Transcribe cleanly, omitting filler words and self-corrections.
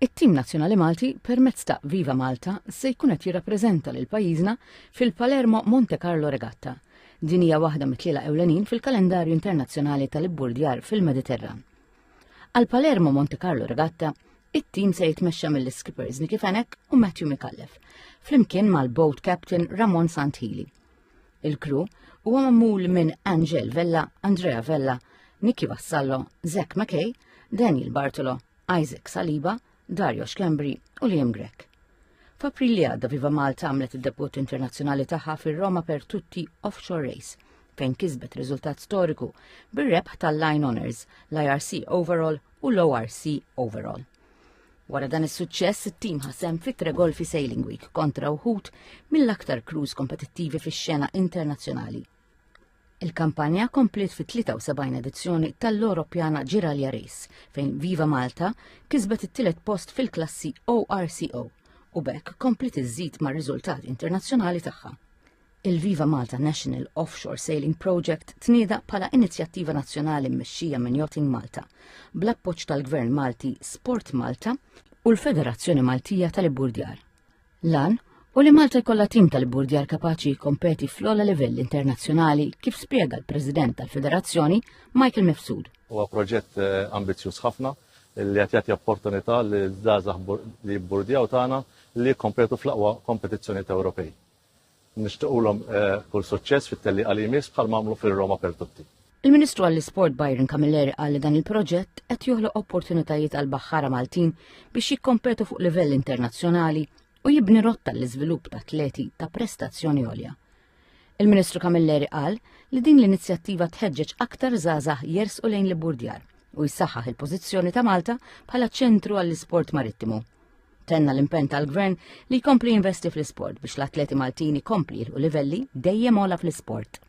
It-tim nazzjonali Malti permezz ta' Viva Malta se jkun qed jirrappreżenta lil pajjiżna fil-Palermo-Montecarlo Regatta. Din hija waħda mit-tliela ewlenin fil-kalendarju internazzjonali tal-ibburdjar fil-Mediterran. Għal Palermo-Montecarlo Regatta, it-tim se jitmexxa mill-skippers Nicky Fenech u Matthew McAuliffe, flimkien mal-boat captain Ramon Santilli. Il-crew huwa magħmul minn Angel Vella, Andrea Vella, Nicky Vassallo, Zach McKay, Daniel Bartolo, Isaac Saliba, Dario Schembri u Liam Grech. F'April li għadda Viva Malta għamlet id-debut internazzjonali tagħha fir-Roma per tutti offshore race, fejn kisbet riżultat storiku bir-rebħ tal-Line Honours, l-IRC Overall u l-ORC Overall. Wara dan is-suċċess, it-tim ħasem fit Golfi Sailing Week kontra wħud mill-aktar cruise kompetittivi fix-xena internazzjonali. Il-kampanja komplet fit-73 edizzjoni tal-Europeana Ġiralja Race, fejn Viva Malta kisbet it-tielet post fil-klassi ORCO u bekk komplet iżżid mar-riżultat internazzjonali tagħha. Il-Viva Malta National Offshore Sailing Project tnieda bħala inizjattiva nazzjonali mmexxija minn Yachting Malta, bl-appoġġ tal-Gvern Malti Sport Malta u l-Federazzjoni Maltija tal-Ibburdjar. Lan u li Malta jkollha tim tal-ibburdjar kapaċi jkompeti fl-ogħla livell internazzjonali kif spjega l-President tal-Federazzjoni Michael Mifsud. Huwa proġett ambizzjuż ħafna li qed jagħti opportunità lil żgħażagħ li jibburdjaw tagħna li jkompetu fl-aqwa kompetizzjonijiet Ewropej. Nixtiequlhom kull suċċess fit-telliqa li jmiss bħalma għamlu fir-Roma per tutti. Il-Ministru għall-Isport Byron Camilleri qal li dan il-proġett qed joħloq opportunitajiet għal baħħara Maltin biex jikkompetu fuq livell internazzjonali u jibni rotta l-iżvilupp ta' atleti ta' prestazzjoni għolja. Il-Ministru Camilleri qal li din l-inizjattiva tħeġġeġ aktar żgħażagħ jersqu lejn l-ibburdjar u jsaħħaħ il-pożizzjoni ta' Malta bħala ċentru għall-isport marittimu. Tenna l-impenn tal-Gvern li jkompli jinvesti fl-isport biex l-atleti Maltini kompli u livelli dejjem ogħla fl-isport.